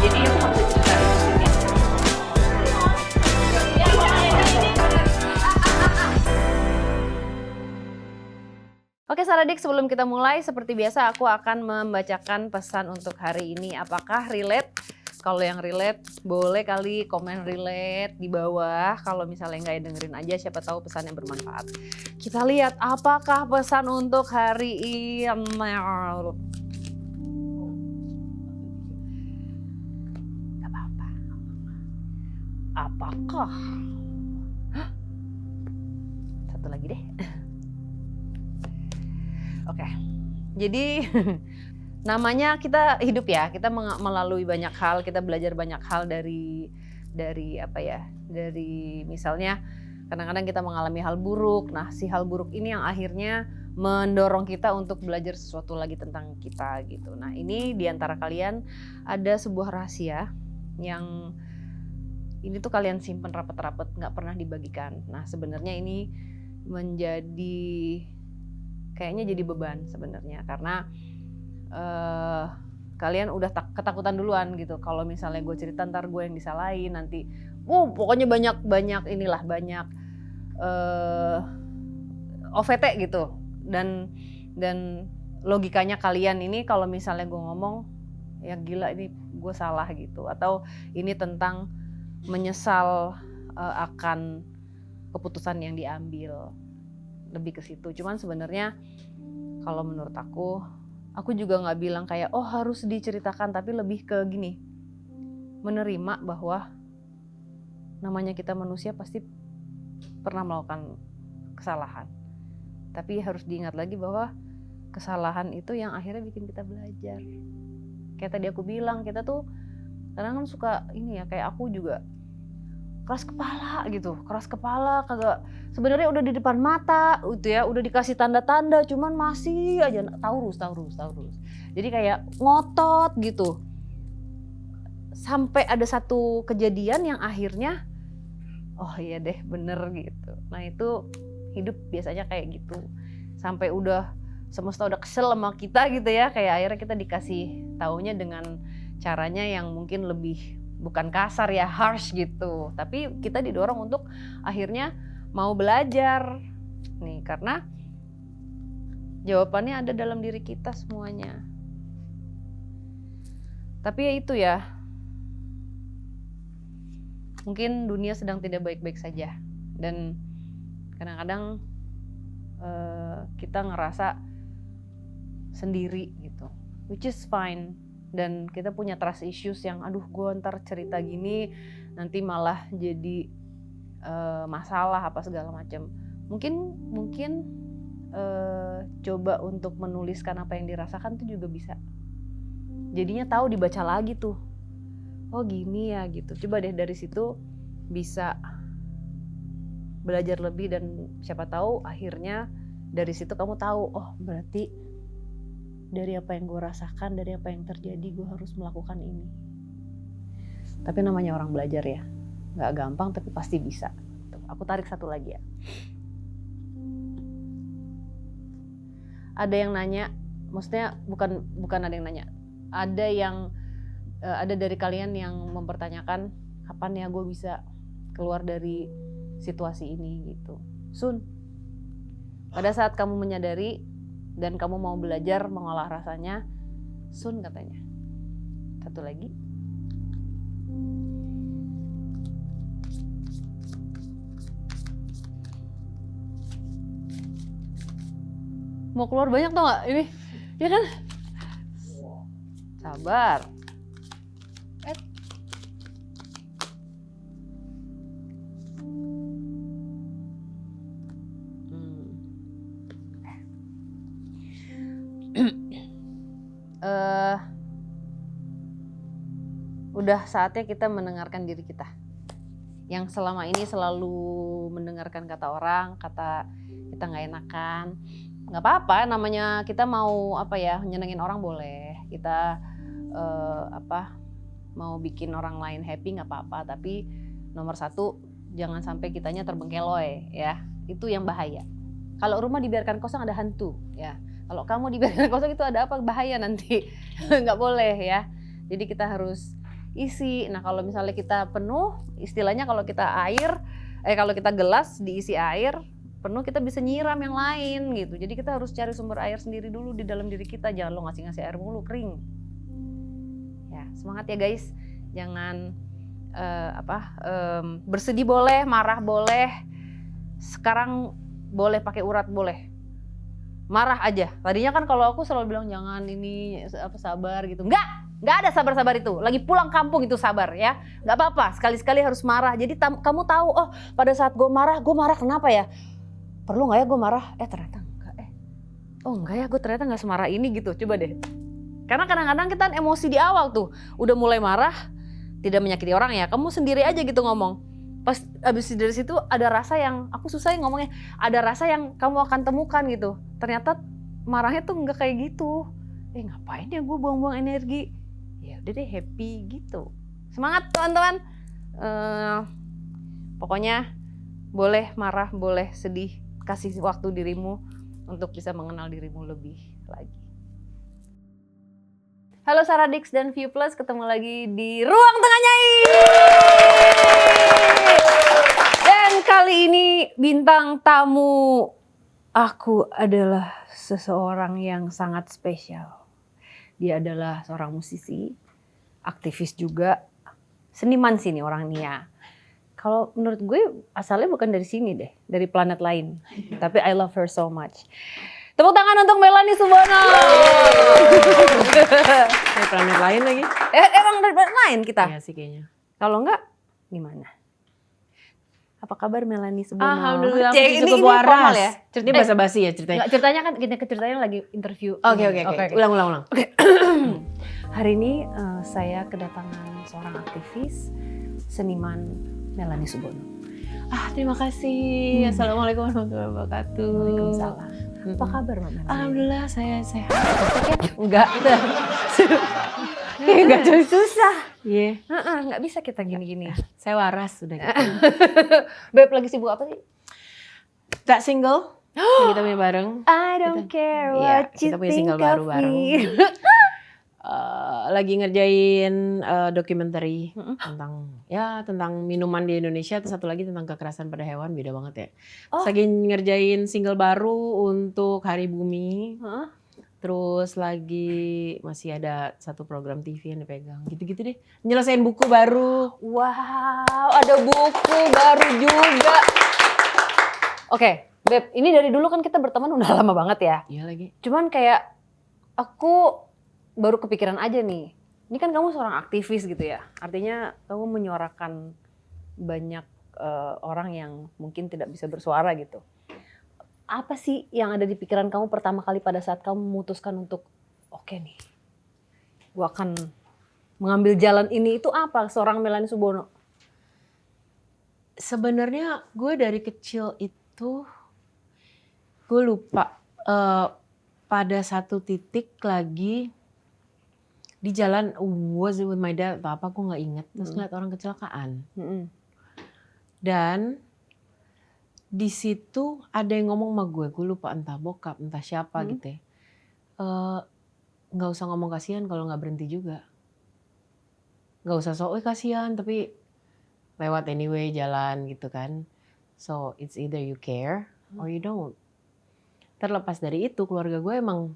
Jadi aku nggak bisa cerita di sini. Oke Saradik, sebelum kita mulai seperti biasa aku akan membacakan pesan untuk hari ini. Apakah relate? Kalau yang relate boleh kali komen relate di bawah. Kalau misalnya nggak ya dengerin aja, siapa tahu pesannya bermanfaat. Kita lihat apakah pesan untuk hari ini. Gak apa-apa. Apakah? Satu lagi deh. Oke, jadi namanya kita hidup ya, kita melalui banyak hal, kita belajar banyak hal dari apa ya, dari misalnya kadang-kadang kita mengalami hal buruk. Nah, si hal buruk ini yang akhirnya mendorong kita untuk belajar sesuatu lagi tentang kita gitu. Nah, ini di antara kalian ada sebuah rahasia yang ini tuh kalian simpen rapet-rapet, nggak pernah dibagikan. Nah, sebenarnya ini menjadi kayaknya jadi beban sebenarnya karena kalian udah ketakutan duluan gitu. Kalau misalnya gue cerita ntar gue yang disalahin nanti. Pokoknya banyak inilah banyak OVT gitu. Dan logikanya kalian ini kalau misalnya gue ngomong ya gila ini gue salah gitu. Atau ini tentang menyesal akan keputusan yang diambil. Lebih ke situ. Cuman sebenarnya kalau menurut aku juga nggak bilang kayak oh harus diceritakan, tapi lebih ke gini, menerima bahwa namanya kita manusia pasti pernah melakukan kesalahan. Tapi harus diingat lagi bahwa kesalahan itu yang akhirnya bikin kita belajar. Kayak tadi aku bilang, kita tuh kadang kan suka ini ya, kayak aku juga keras kepala kagak, sebenarnya udah di depan mata gitu ya, udah dikasih tanda-tanda cuman masih aja Taurus. Jadi kayak ngotot gitu. Sampai ada satu kejadian yang akhirnya oh iya deh bener gitu. Nah itu hidup biasanya kayak gitu. Sampai udah semesta udah kesel sama kita gitu ya, kayak akhirnya kita dikasih taunya dengan caranya yang mungkin lebih bukan kasar ya, harsh gitu. Tapi kita didorong untuk akhirnya mau belajar nih, karena jawabannya ada dalam diri kita semuanya. Tapi ya itu ya, mungkin dunia sedang tidak baik-baik saja. Dan kadang-kadang kita ngerasa sendiri gitu, which is fine. Dan kita punya trust issues yang aduh gue ntar cerita gini nanti malah jadi masalah apa segala macam. Mungkin coba untuk menuliskan apa yang dirasakan tuh juga bisa. Jadinya tahu dibaca lagi tuh. Oh gini ya gitu. Coba deh dari situ bisa belajar lebih dan siapa tahu akhirnya dari situ kamu tahu oh berarti dari apa yang gue rasakan, dari apa yang terjadi, gue harus melakukan ini. Tapi namanya orang belajar ya, nggak gampang tapi pasti bisa. Aku tarik satu lagi ya. Ada yang nanya, maksudnya bukan ada yang nanya. Ada dari kalian yang mempertanyakan kapan ya gue bisa keluar dari situasi ini gitu. Sun, pada saat kamu menyadari dan kamu mau belajar mengolah rasanya, sun katanya. Satu lagi. Mau keluar banyak tau gak ini? Ya kan? Sabar. Udah saatnya kita mendengarkan diri kita. Yang selama ini selalu mendengarkan kata orang, kata kita nggak enakan. Nggak apa-apa, namanya kita mau apa ya, nyenengin orang boleh. Kita mau bikin orang lain happy nggak apa-apa. Tapi nomor satu, jangan sampai kitanya terbengkeloi ya. Itu yang bahaya. Kalau rumah dibiarkan kosong ada hantu ya. Kalau kamu dibiarkan kosong itu ada apa, bahaya nanti. Nggak boleh ya. Jadi kita harus isi. Nah kalau misalnya kita penuh, istilahnya kalau kita kalau kita gelas diisi air penuh, kita bisa nyiram yang lain gitu. Jadi kita harus cari sumber air sendiri dulu di dalam diri kita, jangan lo ngasih air mulu, kering. Ya semangat ya guys, jangan bersedih boleh, marah boleh, sekarang boleh pakai urat boleh, marah aja. Tadinya kan kalau aku selalu bilang jangan ini sabar gitu, nggak ada sabar-sabar itu. Lagi pulang kampung itu sabar ya, nggak apa-apa. Sekali-sekali harus marah. Jadi kamu tahu, oh pada saat gue marah kenapa ya? Perlu nggak ya gue marah? Ternyata enggak. Oh enggak ya, gue ternyata nggak semarah ini gitu. Coba deh. Karena kadang-kadang kita emosi di awal tuh, udah mulai marah. Tidak menyakiti orang ya, kamu sendiri aja gitu ngomong. Pas abis dari situ ada rasa yang, aku susah ngomongnya, ada rasa yang kamu akan temukan gitu. Ternyata marahnya tuh nggak kayak gitu. Ngapain ya gue buang-buang energi? Ya udah deh, happy gitu. Semangat teman-teman. Pokoknya boleh marah, boleh sedih. Kasih waktu dirimu untuk bisa mengenal dirimu lebih lagi. Halo Saradix dan View Plus, ketemu lagi di Ruang Tengah Nyai. Dan kali ini bintang tamu aku adalah seseorang yang sangat spesial. Dia adalah seorang musisi, aktivis juga, seniman sini orang Nia. Kalau menurut gue asalnya bukan dari sini deh, dari planet lain. Tapi I love her so much. Tepuk tangan untuk Melanie Subono. Dari planet lain lagi? Emang dari planet lain kita? Iya sih kayaknya. Kalau enggak, gimana? Apa kabar Melanie Subono? Alhamdulillah aku cukup waras. Ya? Ini basa-basi ya ceritanya? Ceritanya kan ceritanya lagi interview. Oke. Ulang. Okay. Hari ini saya kedatangan seorang aktivis, seniman Melanie Subono. Terima kasih. Assalamualaikum warahmatullahi wabarakatuh. Waalaikumsalam. Apa kabar Mbak Melanie? Alhamdulillah saya sehat. Enggak. Enggak susah. Iya. Enggak bisa kita gini-gini. Saya waras sudah gitu. Beb lagi sibuk apa sih? Tak single. Kita punya bareng. I don't care what you kita punya think single of baru bareng. Lagi ngerjain dokumenter tentang minuman di Indonesia, terus satu lagi tentang kekerasan pada hewan, beda banget ya. Lagi ngerjain single baru untuk Hari Bumi. Terus lagi masih ada satu program TV yang dipegang. Gitu-gitu deh. Nyelesain buku baru. Wow, ada buku baru juga. Oke, Beb, ini dari dulu kan kita berteman udah lama banget ya. Iya lagi. Cuman kayak aku baru kepikiran aja nih. Ini kan kamu seorang aktivis gitu ya. Artinya kamu menyuarakan banyak orang yang mungkin tidak bisa bersuara gitu. Apa sih yang ada di pikiran kamu pertama kali pada saat kamu memutuskan untuk oke nih, gue akan mengambil jalan ini, itu apa seorang Melanie Subono? Sebenarnya gue dari kecil itu, gue lupa pada satu titik lagi di jalan, was it with my dad atau apa, gue nggak inget, terus ngeliat orang kecelakaan. Dan di situ ada yang ngomong sama gue lupa entah bokap, entah siapa gitu ya. Nggak usah ngomong kasihan kalau nggak berhenti juga. Nggak usah kasihan, tapi lewat anyway jalan gitu kan. So it's either you care or you don't. Terlepas dari itu, keluarga gue emang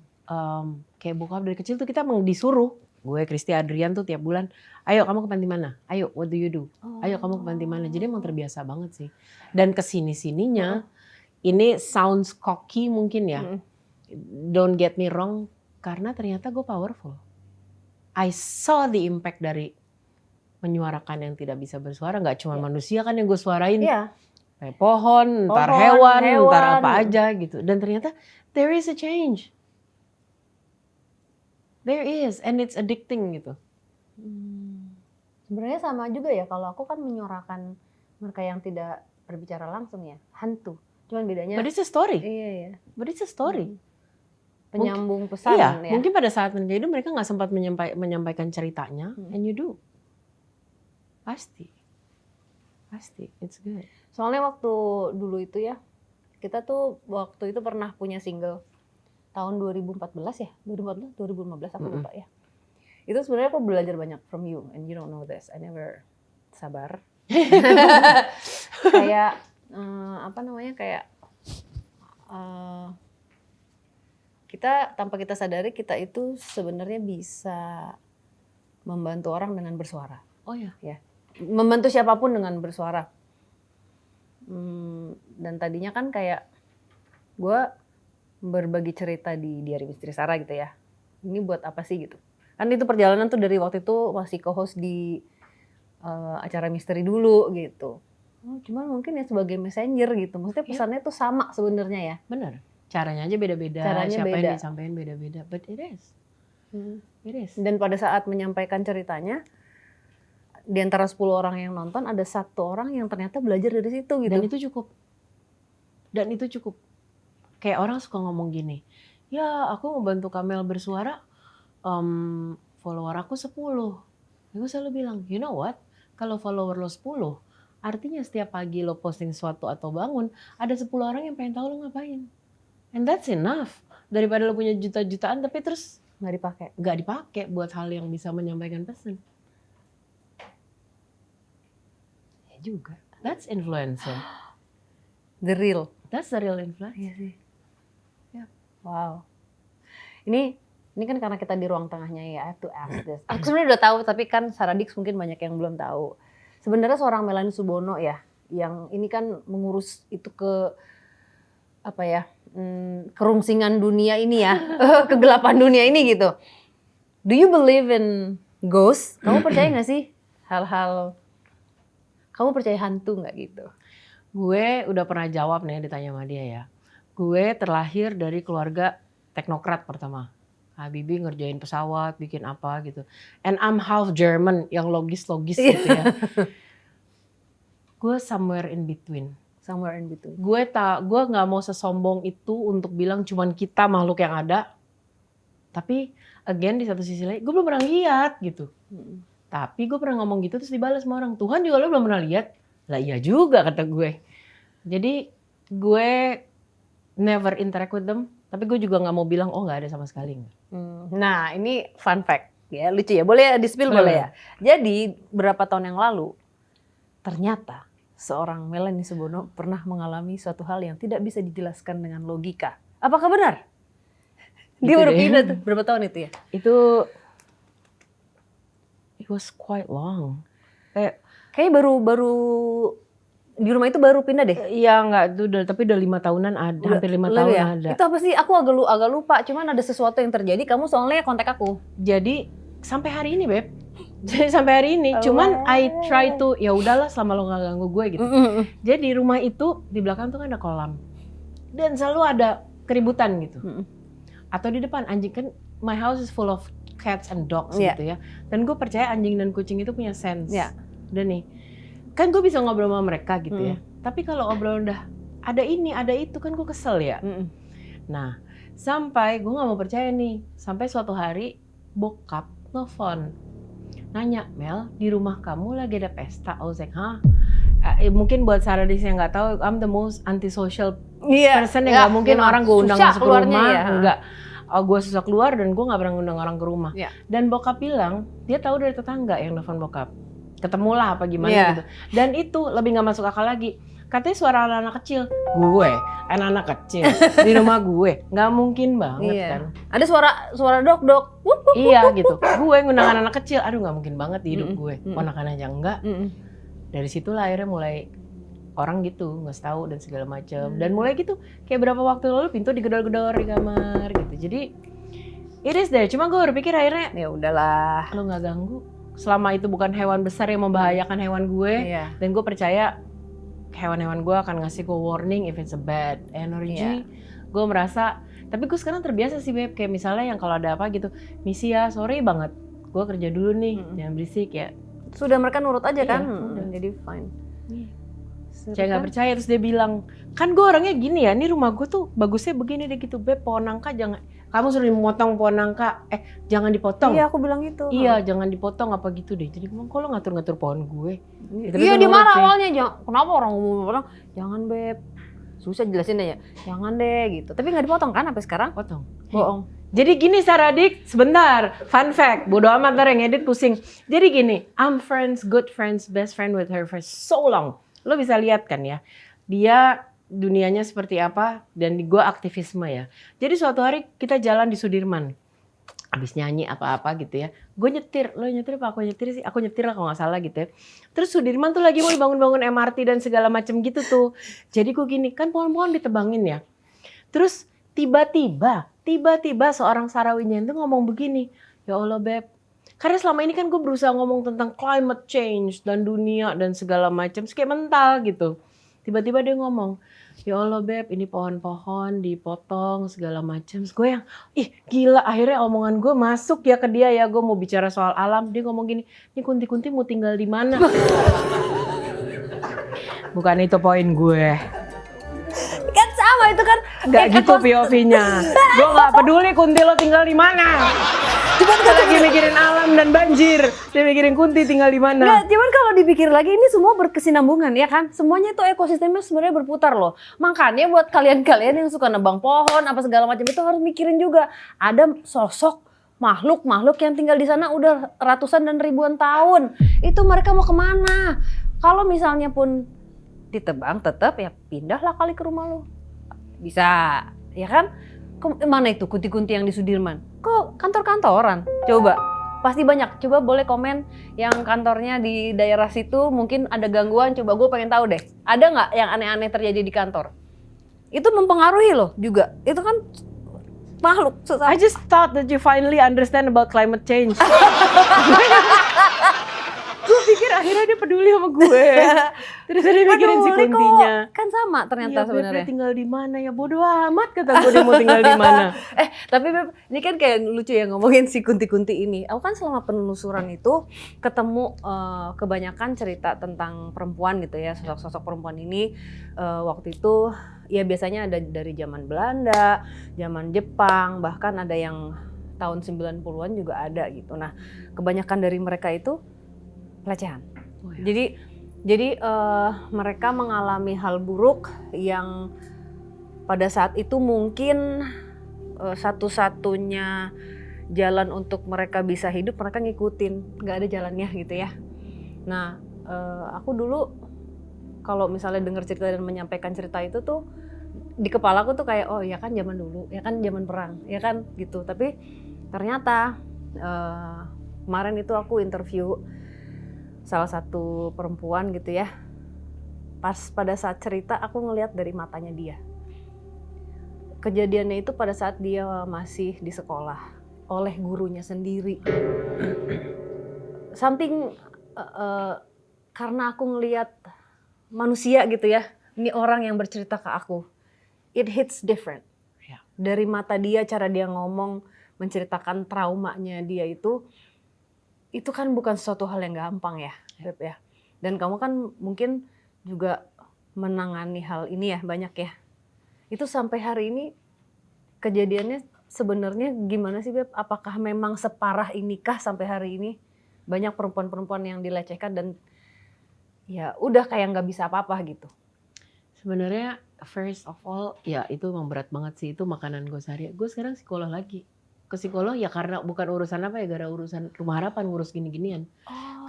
kayak bokap dari kecil tuh kita emang disuruh. Gue, Kristi, Adrian tuh tiap bulan, ayo kamu ke panti mana? Ayo, what do you do? Ayo kamu ke panti mana? Jadi emang terbiasa banget sih. Dan kesini-sininya, ini sounds cocky mungkin ya. Don't get me wrong, karena ternyata gue powerful. I saw the impact dari menyuarakan yang tidak bisa bersuara. Gak cuma manusia kan yang gue suarain. Kayak pohon, ntar hewan, ntar apa aja gitu. Dan ternyata there is a change. There is, and it's addicting gitu. Sebenarnya sama juga ya, kalau aku kan menyuarakan mereka yang tidak berbicara langsung ya, hantu. Cuman bedanya. But it's a story. Iya. But it's a story. Penyambung pesan ya. ya. Mungkin pada saat mereka hidup mereka nggak sempat menyampaikan ceritanya, and you do. Pasti, it's good. Soalnya waktu dulu itu ya, kita tuh waktu itu pernah punya single tahun 2014 ya, 2015 aku lupa ya. Itu sebenarnya aku belajar banyak from you and you don't know this. I never sabar. Kayak apa namanya kayak kita tanpa kita sadari kita itu sebenarnya bisa membantu orang dengan bersuara. Oh ya. Membantu siapapun dengan bersuara. Dan tadinya kan kayak gue berbagi cerita di Diari Misteri Sarah gitu ya. Ini buat apa sih gitu. Kan itu perjalanan tuh dari waktu itu masih co-host di acara misteri dulu gitu. Cuman mungkin ya sebagai messenger gitu. Maksudnya pesannya tuh sama sebenarnya ya. Bener. Caranya aja beda-beda. Caranya Siapa beda. yang disampaikan beda-beda. But it is. It is. Dan pada saat menyampaikan ceritanya, di antara 10 orang yang nonton ada 1 orang yang ternyata belajar dari situ gitu. Dan itu cukup. Kayak orang suka ngomong gini, ya aku mau bantu Kamel bersuara, follower aku 10. Gue selalu bilang, you know what? Kalau follower lo 10, artinya setiap pagi lo posting sesuatu atau bangun, ada 10 orang yang pengen tahu lo ngapain. And that's enough. Daripada lo punya juta-jutaan tapi terus nggak dipakai buat hal yang bisa menyampaikan pesan. Ya juga. That's influencer. The real. That's the real influencer. Iya sih. Ya. Wow. Ini kan karena kita di ruang tengahnya ya, I have to ask this. Aku sebenarnya udah tahu, tapi kan Saradix mungkin banyak yang belum tahu. Sebenarnya seorang Melanie Subono ya, yang ini kan mengurus itu ke apa ya, kerungsingan dunia ini ya, kegelapan dunia ini gitu. Do you believe in ghost? Kamu percaya nggak sih hal-hal? Kamu percaya hantu nggak gitu? Gue udah pernah jawab nih ditanya sama dia ya. Gue terlahir dari keluarga teknokrat pertama. Habibie ngerjain pesawat, bikin apa gitu. And I'm half German yang logis-logis gitu ya. Gue somewhere in between. Somewhere in between. Gue nggak mau sesombong itu untuk bilang cuman kita makhluk yang ada. Tapi again di satu sisi lain, gue belum pernah lihat gitu. Tapi gue pernah ngomong gitu terus dibalas sama orang, Tuhan juga lo belum pernah lihat. Lah iya juga kata gue. Jadi gue never interact with them. Tapi gue juga nggak mau bilang oh nggak ada sama sekali. Nah ini fun fact ya, lucu ya, boleh di-spill boleh ya. Jadi beberapa tahun yang lalu ternyata seorang Melanie Subono pernah mengalami suatu hal yang tidak bisa dijelaskan dengan logika. Apakah benar? Dia baru pindah tuh, berapa tahun itu ya? Itu it was quite long. Kayaknya baru di rumah itu baru pindah deh. Iya enggak itu tapi udah 5 tahunan ada, hampir 5 tahun ya? ada. Itu apa sih? Aku agak lupa. Cuman ada sesuatu yang terjadi. Kamu soalnya kontak aku. Jadi sampai hari ini Beb. Jadi sampai hari ini. Cuman I try to ya udahlah selama lo nggak ganggu gue gitu. Jadi rumah itu di belakang tuh kan ada kolam. Dan selalu ada keributan gitu. Atau di depan anjing kan my house is full of cats and dogs gitu ya. Dan gue percaya anjing dan kucing itu punya sense. Dan nih kan gue bisa ngobrol sama mereka gitu ya. Tapi kalau ngobrol udah ada ini, ada itu kan gue kesel ya. Nah, sampai gue nggak mau percaya nih. Sampai suatu hari bokap nelfon, nanya, Mel, di rumah kamu lagi ada pesta? I was like, hah? Mungkin buat Saradis yang nggak tahu, I'm the most antisocial person yang nggak mungkin orang gue undang masuk ke rumah. Enggak. Gue susah keluar dan gue nggak pernah ngundang orang ke rumah. Dan bokap bilang dia tahu dari tetangga yang nelfon bokap. Ketemulah apa gimana gitu. Dan itu lebih nggak masuk akal lagi. Katanya suara anak-anak kecil. Gue, anak-anak kecil di rumah gue, nggak mungkin banget kan. Ada suara dok. Iya gitu. Gue ngundang anak-anak kecil, aduh nggak mungkin banget di hidup gue. Ponakan aja enggak. Dari situlah akhirnya mulai orang gitu nggak tahu dan segala macam. Dan mulai gitu kayak berapa waktu lalu pintu digedor-gedor di kamar gitu. Jadi it is there. Cuma gue berpikir akhirnya ya udahlah. Lo nggak ganggu. Selama itu bukan hewan besar yang membahayakan hewan gue, dan gue percaya hewan-hewan gue akan ngasih gue warning if it's a bad energy. Gue merasa, tapi gue sekarang terbiasa sih Beb, kayak misalnya yang kalau ada apa gitu, misi ya sorry banget, gue kerja dulu nih, jangan berisik ya. Sudah mereka nurut aja kan, jadi fine. Saya nggak percaya terus dia bilang, kan gue orangnya gini ya, ini rumah gue tuh bagusnya begini deh gitu Beb, pohon nangka jangan. Kamu suruh memotong pohon nangka, jangan dipotong. Iya aku bilang gitu. Iya jangan dipotong apa gitu deh. Jadi kok lo ngatur-ngatur pohon gue? Iya dia marah awalnya, kenapa orang ngomong potong? Jangan Beb, susah jelasin aja. Jangan deh gitu. Tapi nggak dipotong kan sampai sekarang? Potong. Bohong. Jadi gini Saradik, sebentar. Fun fact, bodo amat ntar yang edit pusing. Jadi gini, I'm friends, good friends, best friend with her for so long. Lo bisa lihat kan ya, dia dunianya seperti apa dan gue aktivisme ya. Jadi suatu hari kita jalan di Sudirman. Abis nyanyi apa-apa gitu ya. Gue nyetir, lo nyetir apa aku nyetir sih? Aku nyetir lah kalau gak salah gitu ya. Terus Sudirman tuh lagi mau dibangun-bangun MRT dan segala macam gitu tuh. Jadi gue gini, kan pohon-pohon ditebangin ya. Terus tiba-tiba seorang Sarawinya itu ngomong begini, ya Allah Beb, karena selama ini kan gue berusaha ngomong tentang climate change dan dunia dan segala macam, kayak mental gitu. Tiba-tiba dia ngomong, ya Allah Beb, ini pohon-pohon dipotong segala macam. Gue yang, ih gila, akhirnya omongan gue masuk ya ke dia ya, gue mau bicara soal alam. Dia ngomong gini, ini kunti-kunti mau tinggal di mana? Bukan itu poin gue. Kan sama itu kan. Gak gitu POV-nya. Gue gak peduli kunti lo tinggal di mana. Cuman Dia lagi mikirin alam dan banjir. Dia mikirin kunti tinggal di mana. Nggak, cuman kalau dipikir lagi ini semua berkesinambungan ya kan. Semuanya itu ekosistemnya sebenarnya berputar loh. Makanya buat kalian-kalian yang suka nebang pohon apa segala macam itu harus mikirin juga. Ada sosok makhluk-makhluk yang tinggal di sana udah ratusan dan ribuan tahun. Itu mereka mau kemana? Kalau misalnya pun ditebang tetap ya pindahlah kali ke rumah lo. Bisa, ya kan? Mana itu kunti-kunti yang di Sudirman? Kok kantor-kantoran? Coba, pasti banyak. Coba boleh komen yang kantornya di daerah situ mungkin ada gangguan. Coba gue pengen tahu deh. Ada nggak yang aneh-aneh terjadi di kantor? Itu mempengaruhi loh juga. Itu kan makhluk. I just thought that you finally understand about climate change. Gue pikir akhirnya dia peduli sama gue. Terus dia mikirin si kuntinya. Kan sama ternyata Iya, sebenarnya. Beb, tinggal di mana ya? Bodo amat kata gue, dia mau tinggal di mana. Tapi Beb, ini kan kayak lucu ya ngomongin si kunti-kunti ini. Aku kan selama penelusuran itu ketemu kebanyakan cerita tentang perempuan gitu ya, sosok-sosok perempuan ini waktu itu ya biasanya ada dari zaman Belanda, zaman Jepang, bahkan ada yang tahun 90-an juga ada gitu. Nah, kebanyakan dari mereka itu pelecehan. Oh, ya. Jadi mereka mengalami hal buruk yang pada saat itu mungkin satu-satunya jalan untuk mereka bisa hidup mereka ngikutin, nggak ada jalannya gitu ya. Nah aku dulu kalau misalnya dengar cerita dan menyampaikan cerita itu tuh di kepala aku tuh kayak oh ya kan zaman dulu, ya kan zaman perang, ya kan gitu. Tapi ternyata kemarin itu aku interview salah satu perempuan gitu ya. Pas pada saat cerita aku ngelihat dari matanya dia. Kejadiannya itu pada saat dia masih di sekolah oleh gurunya sendiri. Samping karena aku ngelihat manusia gitu ya. Ini orang yang bercerita ke aku. It hits different. Ya. Dari mata dia, cara dia ngomong, menceritakan traumanya dia itu kan bukan suatu hal yang gampang ya, Beb ya. Dan kamu kan mungkin juga menangani hal ini ya, banyak ya. Itu sampai hari ini kejadiannya sebenarnya gimana sih Beb? Apakah memang separah inikah sampai hari ini? Banyak perempuan-perempuan yang dilecehkan dan ya udah kayak nggak bisa apa-apa gitu. Sebenarnya first of all ya itu emang berat banget sih, itu makanan gue sehari. Gue sekarang psikolog lagi. Ke psikolog ya karena bukan urusan apa ya, gara urusan Rumah Harapan, ngurus gini-ginian.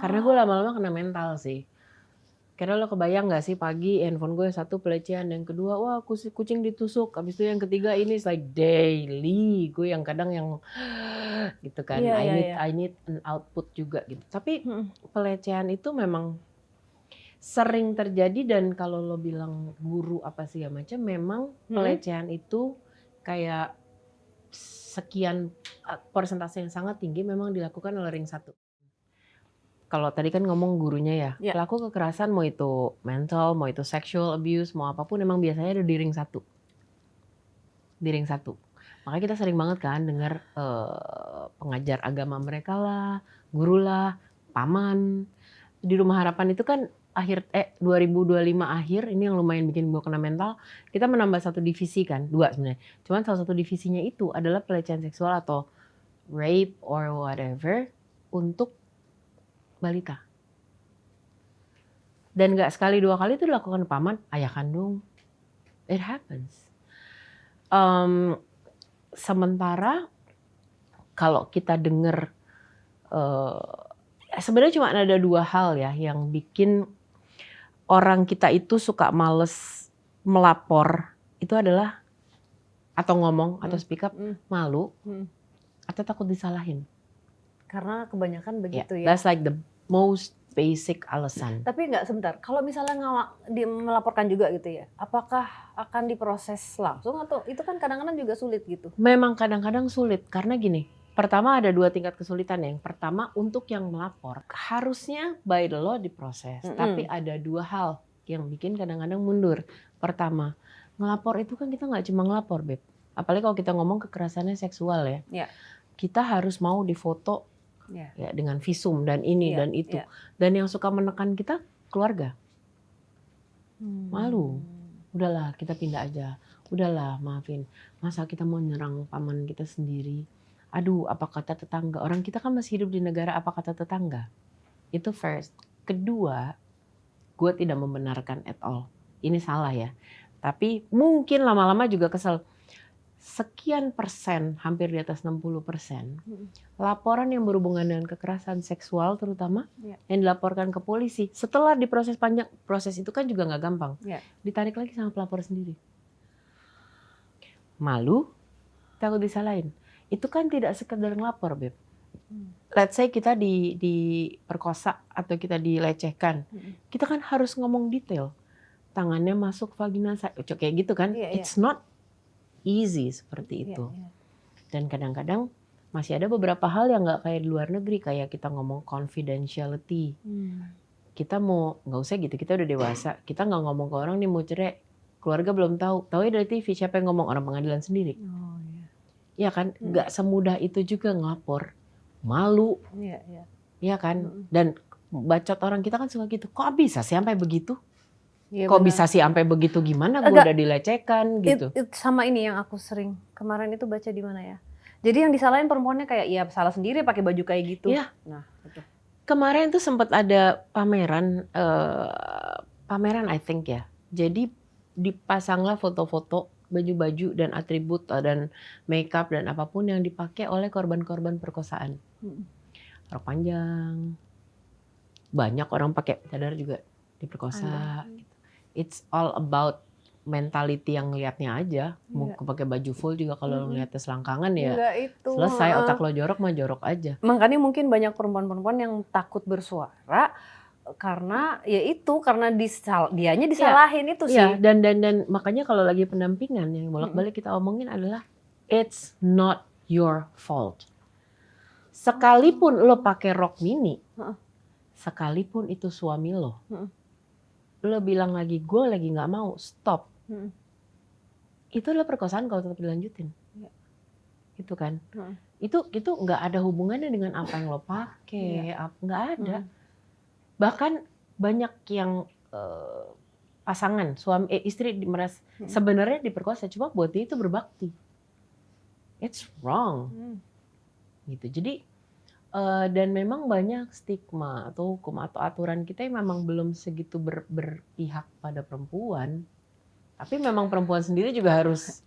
Karena gue lama-lama kena mental sih. Karena lo kebayang gak sih pagi handphone gue satu pelecehan, yang kedua wah kucing ditusuk, habis itu yang ketiga ini like daily. Gue yang kadang yang gitu kan, I need an output juga gitu. Tapi pelecehan itu memang sering terjadi, dan kalau lo bilang guru apa sih ya macam, memang pelecehan itu kayak sekian persentase yang sangat tinggi memang dilakukan oleh ring 1. Kalau tadi kan ngomong gurunya ya, pelaku kekerasan mau itu mental, mau itu sexual abuse, mau apapun emang biasanya ada di ring 1. Di ring 1. Makanya kita sering banget kan dengar pengajar agama mereka lah, guru lah, paman. Di Rumah Harapan itu kan 2025 akhir, ini yang lumayan bikin gue kena mental, kita menambah satu divisi kan, 2 sebenarnya. Cuman salah satu divisinya itu adalah pelecehan seksual atau rape or whatever untuk balita. Dan gak sekali 2 kali itu dilakukan paman, ayah kandung. It happens. Sementara kalau kita dengar sebenarnya cuma ada 2 hal ya yang bikin orang kita itu suka males melapor, itu adalah atau ngomong atau speak up, malu atau takut disalahin. Karena kebanyakan begitu ya. That's like the most basic alasan. Tapi nggak, sebentar, kalau misalnya melaporkan juga gitu ya, apakah akan diproses langsung atau itu kan kadang-kadang juga sulit gitu? Memang kadang-kadang sulit karena gini. Pertama ada 2 tingkat kesulitan. Yang pertama untuk yang melapor harusnya by the law diproses. Tapi ada 2 hal yang bikin kadang-kadang mundur. Pertama, ngelapor itu kan kita nggak cuma ngelapor, Beb. Apalagi kalau kita ngomong kekerasannya seksual ya. Yeah. Kita harus mau difoto ya dengan visum dan ini dan itu. Dan yang suka menekan kita keluarga. Malu. Udahlah kita pindah aja. Udahlah maafin. Masa kita mau nyerang paman kita sendiri. Aduh, apa kata tetangga? Orang kita kan masih hidup di negara apa kata tetangga. Itu first. Kedua, gue tidak membenarkan at all. Ini salah ya. Tapi mungkin lama-lama juga kesel. Sekian persen, hampir di atas 60%, laporan yang berhubungan dengan kekerasan seksual terutama yang dilaporkan ke polisi. Setelah diproses panjang, proses itu kan juga nggak gampang. Ditarik lagi sama pelapor sendiri. Malu, takut disalahin. Itu kan tidak sekedar ngelapor, Beb. Let's say kita diperkosa atau kita dilecehkan. Kita kan harus ngomong detail. Tangannya masuk vagina saya, kayak gitu kan. It's not easy seperti itu. Dan kadang-kadang masih ada beberapa hal yang nggak kayak di luar negeri. Kayak kita ngomong confidentiality. Kita mau, nggak usah gitu, kita udah dewasa. Kita nggak ngomong ke orang nih mau cerai. Keluarga belum tahu. Tahu dari TV, siapa yang ngomong? Orang pengadilan sendiri. Ya kan, nggak semudah itu juga ngelapor, malu, ya kan, dan bacot orang kita kan suka gitu. Kok bisa sih sampai begitu? Kok bisa sih sampai begitu? Gimana? Gue udah dilecehkan gitu. Sama ini yang aku sering kemarin itu baca di mana ya? Jadi yang disalahin perempuannya kayak ya salah sendiri pakai baju kayak gitu. Iya. Nah, itu. Kemarin tuh sempat ada pameran I think ya. Jadi dipasanglah foto-foto baju-baju dan atribut dan makeup dan apapun yang dipakai oleh korban-korban perkosaan. Rok panjang, banyak orang pakai cadar juga diperkosa. It's all about mentality yang ngelihatnya aja. Mau pakai baju full juga kalau ngelihatnya selangkangan ya selesai, otak lo jorok mah jorok aja. Makanya mungkin banyak perempuan-perempuan yang takut bersuara karena ya itu karena dianya disalahin itu sih. Dan makanya kalau lagi pendampingan yang bolak-balik kita omongin adalah it's not your fault. Sekalipun lo pakai rok mini, sekalipun itu suami lo, lo bilang lagi gue lagi nggak mau, stop. Itu adalah perkosaan kalau tetap dilanjutin. Itu kan. Itu nggak ada hubungannya dengan apa yang lo pakai, nggak ada. Bahkan banyak yang pasangan suami istri merasa sebenarnya diperkosa cuma buat dia itu berbakti. It's wrong. Gitu. Jadi dan memang banyak stigma atau hukum atau aturan kita yang memang belum segitu berpihak pada perempuan. Tapi memang perempuan sendiri juga harus.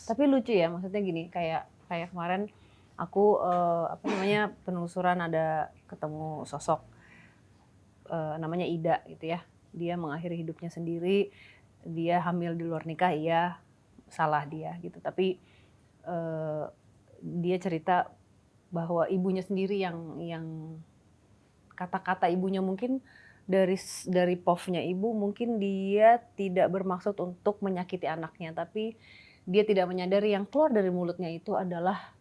Tapi lucu ya, maksudnya gini, kayak kemarin aku penelusuran ada ketemu sosok namanya Ida gitu ya. Dia mengakhiri hidupnya sendiri, dia hamil di luar nikah, iya salah dia gitu. Tapi dia cerita bahwa ibunya sendiri yang kata-kata ibunya mungkin dari POV-nya ibu mungkin dia tidak bermaksud untuk menyakiti anaknya, tapi dia tidak menyadari yang keluar dari mulutnya itu adalah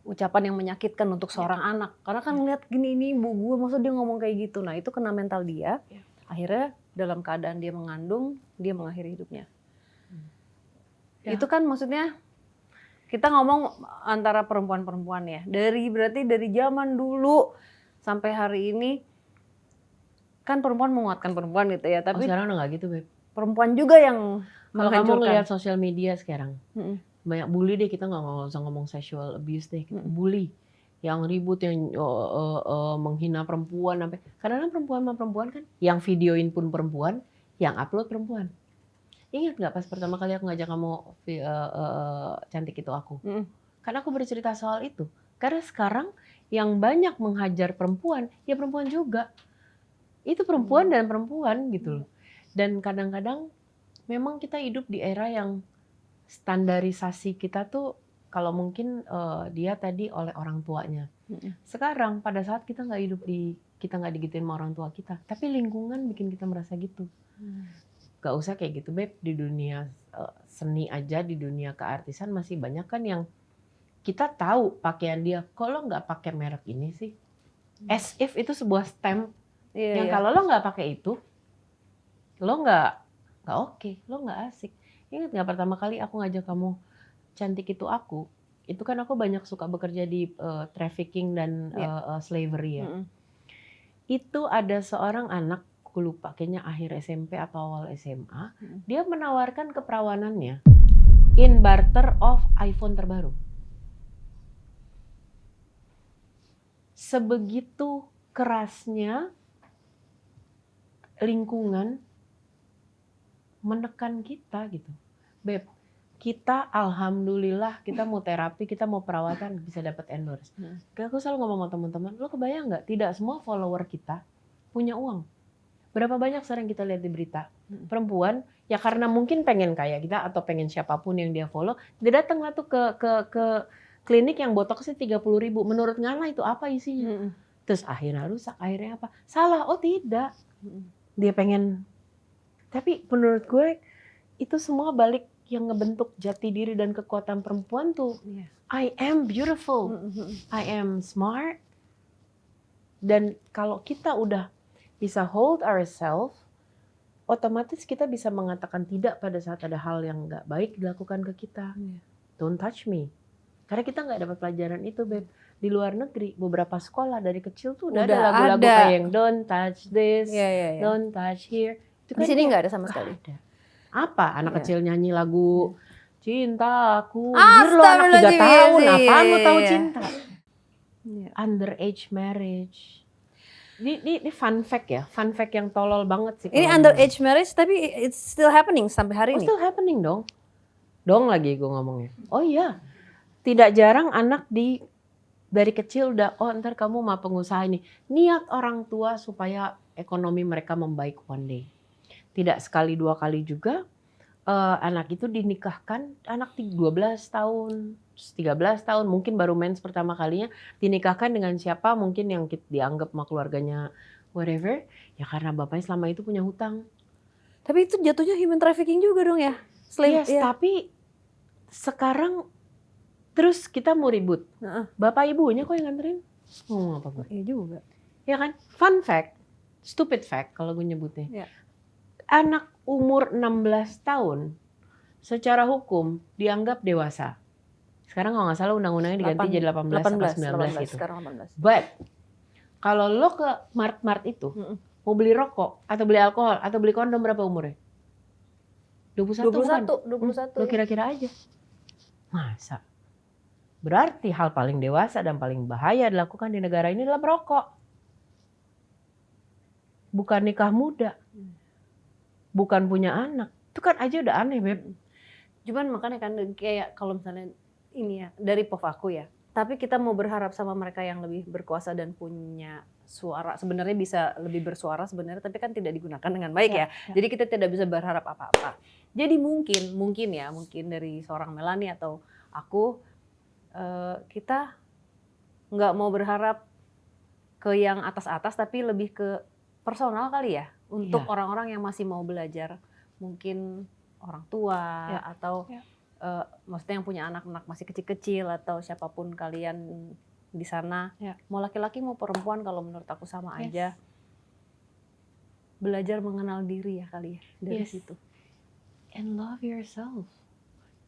ucapan yang menyakitkan untuk seorang anak. Karena kan ngeliat gini, ini ibu gue, maksud dia ngomong kayak gitu. Nah itu kena mental dia. Akhirnya dalam keadaan dia mengandung, dia mengakhiri hidupnya. Itu kan maksudnya kita ngomong antara perempuan-perempuan ya. Berarti dari zaman dulu sampai hari ini kan perempuan menguatkan perempuan gitu ya. Tapi sekarang udah nggak gitu, Beb. Perempuan juga yang kalau kamu lihat sosial media sekarang. Banyak bully deh, kita nggak usah ngomong sexual abuse deh, bully yang ribut, yang menghina perempuan sampai kadang-kadang perempuan sama perempuan kan yang videoin pun perempuan, yang upload perempuan. Ingat nggak pas pertama kali aku ngajak kamu cantik itu aku, Karena aku bercerita soal itu. Karena sekarang yang banyak menghajar perempuan, ya perempuan juga. Itu perempuan dan perempuan gitu loh. Dan kadang-kadang memang kita hidup di era yang standarisasi kita tuh kalau mungkin dia tadi oleh orang tuanya. Sekarang pada saat kita kita nggak digituin sama orang tua kita, tapi lingkungan bikin kita merasa gitu. Gak usah kayak gitu, Beb. Di dunia seni aja, di dunia keartisan masih banyak kan yang kita tahu pakaian dia, kok lo nggak pakai merek ini sih? As if itu sebuah stamp yang kalau lo nggak pakai itu, lo nggak oke, lo nggak asik. Ingat nggak pertama kali aku ngajak kamu cantik itu aku, itu kan aku banyak suka bekerja di trafficking dan slavery ya. Itu ada seorang anak, aku lupa kayaknya akhir SMP atau awal SMA, dia menawarkan keperawanannya in barter of iPhone terbaru. Sebegitu kerasnya lingkungan menekan kita gitu. Beb, kita alhamdulillah kita mau terapi, kita mau perawatan bisa dapat endorse. Aku selalu ngomong sama teman-teman, lo kebayang nggak? Tidak semua follower kita punya uang. Berapa banyak sering kita lihat di berita perempuan ya karena mungkin pengen kayak kita atau pengen siapapun yang dia follow, dia datang lah tuh ke klinik yang botoksnya 30.000. Menurut Ngana itu apa isinya? Terus akhirnya rusak, akhirnya apa? Salah, oh tidak. Dia pengen, tapi menurut gue itu semua balik yang ngebentuk jati diri dan kekuatan perempuan tuh. I am beautiful, I am smart. Dan kalau kita udah bisa hold ourselves, otomatis kita bisa mengatakan tidak pada saat ada hal yang nggak baik dilakukan ke kita. Don't touch me. Karena kita nggak dapat pelajaran itu, Beb. Di luar negeri, beberapa sekolah dari kecil tuh udah ada lagu-lagu kayak yang don't touch this, don't touch here. Itu kan di sini nggak ada sama sekali. Ada. Apa anak kecil nyanyi lagu cintaku? Anjir lo anak 3 tahun, apaan lo tahu cinta? Underage marriage. Ini fun fact ya, fun fact yang tolol banget sih. Ini underage marriage tapi it's still happening sampai hari ini. Still happening dong. Dong lagi gue ngomongnya. Oh iya, tidak jarang anak dari kecil udah, oh ntar kamu mau pengusaha ini. Niat orang tua supaya ekonomi mereka membaik one day. Tidak sekali 2 kali juga anak itu dinikahkan, anak 12 tahun, 13 tahun, mungkin baru mens pertama kalinya, dinikahkan dengan siapa mungkin yang dianggap sama keluarganya whatever, ya karena bapaknya selama itu punya hutang. Tapi itu jatuhnya human trafficking juga dong ya? Yes, tapi sekarang terus kita mau ribut. Bapak ibunya kok yang nganterin? Ngomong apa gue? Iya juga. Ya kan? Fun fact, stupid fact kalau gue nyebutnya. Anak umur 16 tahun secara hukum dianggap dewasa. Sekarang kalau nggak salah undang-undangnya diganti jadi 18 atau 19 gitu. Sekarang 18. But kalau lo ke mart-mart itu mau beli rokok atau beli alkohol atau beli kondom berapa umurnya? 21 bukan? 21. Lo kira-kira aja. Masa? Berarti hal paling dewasa dan paling bahaya dilakukan di negara ini adalah merokok. Bukan nikah muda. Bukan punya anak. Itu kan aja udah aneh, Beb. Cuman makanya kan kayak kalau misalnya ini ya, dari POV aku ya. Tapi kita mau berharap sama mereka yang lebih berkuasa dan punya suara. Sebenarnya bisa lebih bersuara sebenarnya, tapi kan tidak digunakan dengan baik ya. Jadi kita tidak bisa berharap apa-apa. Jadi mungkin dari seorang Melanie atau aku, kita nggak mau berharap ke yang atas-atas, tapi lebih ke personal kali ya. Untuk orang-orang yang masih mau belajar, mungkin orang tua atau maksudnya yang punya anak-anak masih kecil-kecil atau siapapun kalian di sana, mau laki-laki mau perempuan, kalau menurut aku sama aja. Belajar mengenal diri ya kali ya dari situ. And love yourself.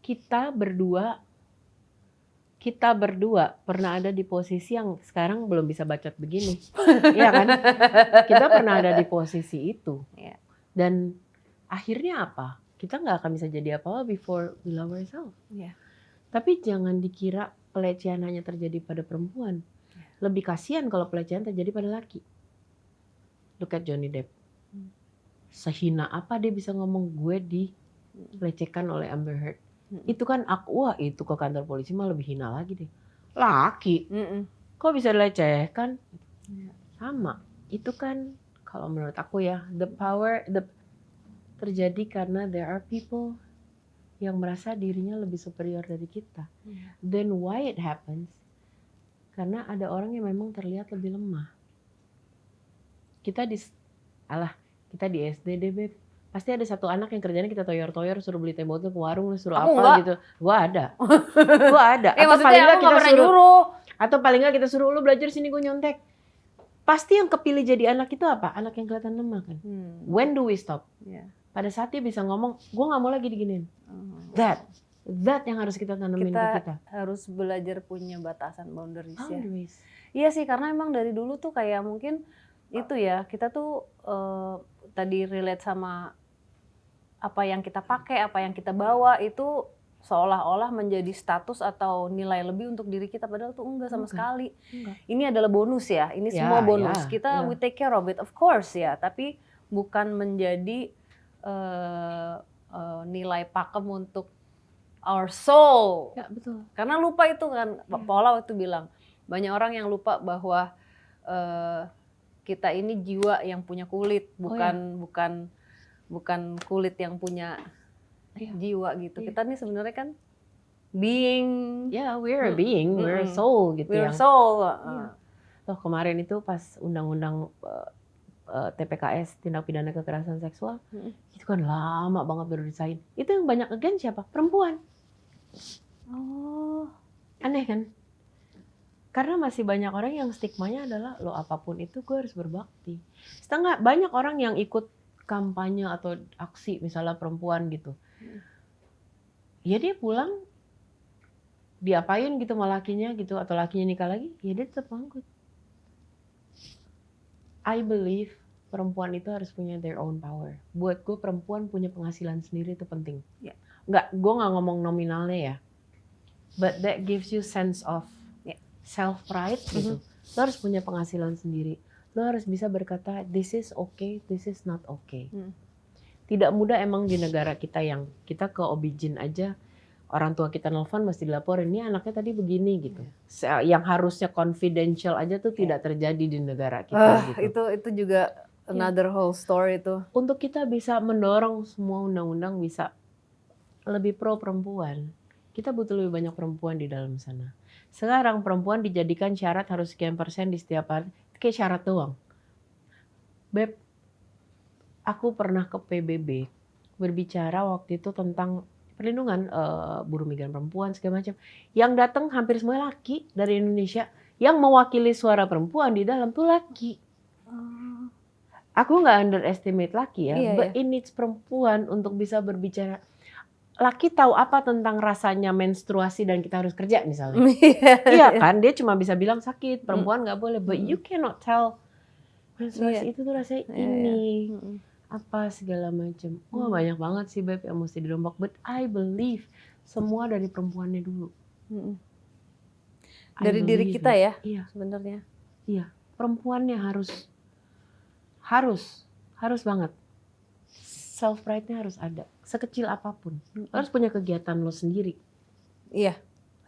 Kita berdua pernah ada di posisi yang sekarang belum bisa bacot begini. Iya kan? Kita pernah ada di posisi itu. Dan akhirnya apa? Kita nggak akan bisa jadi apa-apa before we love ourselves. Tapi jangan dikira pelecehan hanya terjadi pada perempuan. Lebih kasihan kalau pelecehan terjadi pada laki. Look at Johnny Depp. Sehina apa dia bisa ngomong gue dilecehkan oleh Amber Heard. Itu kan wah itu ke kantor polisi mah lebih hina lagi deh. Laki, Mm-mm. kok bisa dilecehkan? Iya. Sama. Itu kan kalau menurut aku ya, the terjadi karena there are people yang merasa dirinya lebih superior dari kita. Iya. Then why it happens? Karena ada orang yang memang terlihat lebih lemah. Kita di SD deh, Beb. Pasti ada satu anak yang kerjanya kita toyor-toyor, suruh beli teh botol ke warung, suruh Aku apa enggak. gitu. Gua ada. Ya Atau maksudnya paling aku nggak nggak kita pernah suruh, nyuruh. atau paling nggak kita suruh lu belajar sini gue nyontek. Pasti yang kepilih jadi anak itu apa? Anak yang kelihatan lemah kan. When do we stop? Iya. Pada saat dia bisa ngomong, gue nggak mau lagi diginiin. That yang harus kita tanemin ke kita. Harus belajar punya batasan boundaries ya. Boundaries. Iya sih, karena emang dari dulu tuh kayak mungkin itu ya, kita tuh tadi relate sama apa yang kita pakai, apa yang kita bawa itu seolah-olah menjadi status atau nilai lebih untuk diri kita, padahal tuh enggak sama sekali. Ini adalah bonus ya, ini semua bonus. Kita we take care of it, of course ya, tapi bukan menjadi nilai pakem untuk our soul. Ya betul. Karena lupa itu kan, Paula waktu bilang, banyak orang yang lupa bahwa kita ini jiwa yang punya kulit, bukan kulit yang punya jiwa gitu. Kita nih sebenarnya kan being. Yeah, we're a being, we're a soul gitu. We're a soul. Toh kemarin itu pas undang-undang TPKS, tindak pidana kekerasan seksual, itu kan lama banget baru disahkan. Itu yang banyak against siapa? Perempuan. Oh, aneh kan? Karena masih banyak orang yang stigmanya adalah lo apapun itu gue harus berbakti. Banyak orang yang ikut kampanye atau aksi misalnya perempuan gitu. Ya dia pulang diapain gitu sama lakinya gitu, atau lakinya nikah lagi, ya dia tetap ngangkut. I believe perempuan itu harus punya their own power. Buat gue perempuan punya penghasilan sendiri itu penting. Gue nggak ngomong nominalnya ya. But that gives you sense of self pride gitu. Lo harus punya penghasilan sendiri. Lo harus bisa berkata this is okay, this is not okay. Tidak mudah emang di negara kita yang kita ke OB/GYN aja, orang tua kita nelfon mesti dilaporin, ini anaknya tadi begini gitu. Yang harusnya confidential aja tuh tidak terjadi di negara kita gitu. Itu juga another whole story itu. Untuk kita bisa mendorong semua undang-undang bisa lebih pro perempuan, kita butuh lebih banyak perempuan di dalam sana. Sekarang perempuan dijadikan syarat harus sekian % di setiap hari, kayak syarat doang. Beb, aku pernah ke PBB berbicara waktu itu tentang perlindungan buruh migran perempuan segala macam. Yang datang hampir semua laki dari Indonesia, yang mewakili suara perempuan di dalam tuh laki. Aku nggak underestimate laki ya, but it needs perempuan untuk bisa berbicara. Laki tahu apa tentang rasanya menstruasi dan kita harus kerja misalnya. Iya kan, dia cuma bisa bilang sakit, perempuan nggak boleh. But you cannot tell menstruasi itu tuh rasanya ini, apa segala macam. Wah banyak banget sih Beb yang mesti dirombak. But I believe semua dari perempuannya dulu. Dari diri kita ya, sebenarnya. Iya, perempuannya harus banget. Self pride-nya harus ada, sekecil apapun. Lo harus punya kegiatan lo sendiri. Iya.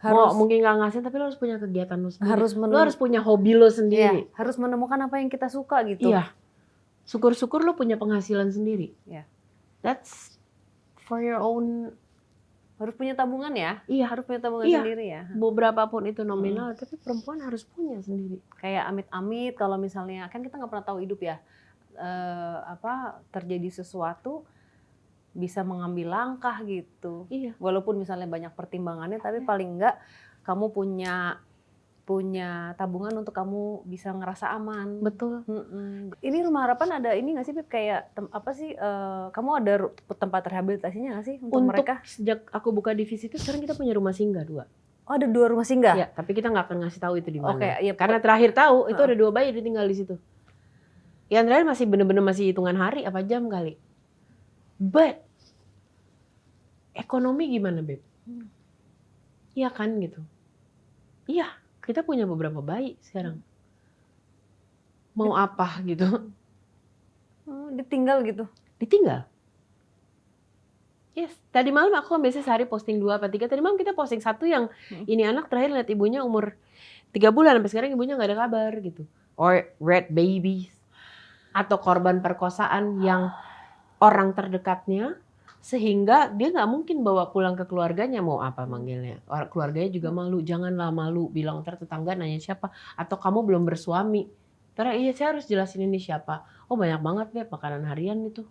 Harus. Mungkin nggak ngasih, tapi lo harus punya kegiatan lo sendiri. Lo harus punya hobi lo sendiri. Iya, harus menemukan apa yang kita suka gitu. Iya. Syukur-syukur lo punya penghasilan sendiri. Iya. That's for your own. Harus punya tabungan ya. Iya. Harus punya tabungan sendiri ya. Beberapa pun itu nominal, tapi perempuan harus punya sendiri. Kayak amit-amit kalau misalnya, kan kita nggak pernah tahu hidup ya. Terjadi sesuatu bisa mengambil langkah gitu. Iya. Walaupun misalnya banyak pertimbangannya, tapi paling enggak kamu punya tabungan untuk kamu bisa ngerasa aman. Betul. Ini Rumah Harapan ada ini nggak sih, Beb? Kayak kamu ada tempat rehabilitasinya nggak sih untuk mereka? Sejak aku buka divisi itu sekarang kita punya rumah singgah 2. Oh, ada 2 rumah singgah? Iya, tapi kita nggak akan ngasih tahu itu di mana. Iya, karena terakhir tahu itu ada 2 bayi ditinggal di situ. Yang terakhir masih bener-bener masih hitungan hari apa jam kali. But ekonomi gimana Beb? Iya kan gitu. Iya, kita punya beberapa bayi sekarang. Mau apa gitu? Ditinggal gitu? Ditinggal. Yes, tadi malam aku kan biasanya sehari posting 2 apa 3. Tadi malam kita posting 1 yang ini anak terakhir lihat ibunya umur 3 bulan sampai sekarang ibunya nggak ada kabar gitu. Or red babies atau korban perkosaan yang orang terdekatnya sehingga dia nggak mungkin bawa pulang ke keluarganya, mau apa manggilnya. Orang keluarganya juga malu, janganlah malu bilang ntar tetangga nanya siapa atau kamu belum bersuami. Ntar iya saya harus jelasin ini siapa. Oh banyak banget deh makanan harian itu.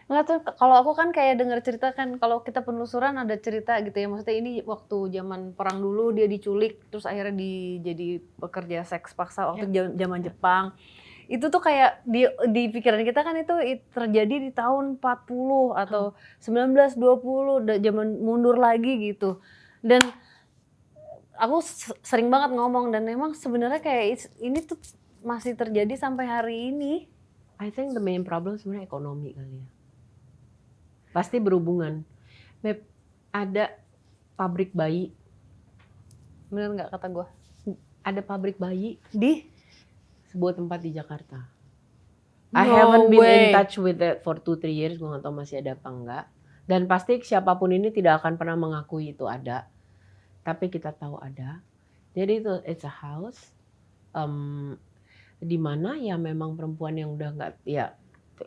Enggak tuh, kalau aku kan kayak dengar cerita kan, kalau kita penelusuran ada cerita gitu ya, maksudnya ini waktu zaman perang dulu dia diculik, terus akhirnya jadi pekerja seks paksa waktu zaman Jepang. Itu tuh kayak di pikiran kita kan itu terjadi di tahun 40 atau 1920, zaman mundur lagi gitu. Dan aku sering banget ngomong dan memang sebenarnya kayak ini tuh masih terjadi sampai hari ini. I think the main problem sebenarnya ekonomi kali ya. Pasti berhubungan. Beb, ada pabrik bayi. Bener nggak kata gue? Ada pabrik bayi Di sebuah tempat di Jakarta. No I haven't been in way. touch with it for 2-3 years. Gue gak tahu masih ada apa enggak. Dan pasti siapapun ini tidak akan pernah mengakui itu ada. Tapi kita tahu ada. Jadi itu it's a house. Di mana ya memang perempuan yang udah nggak ya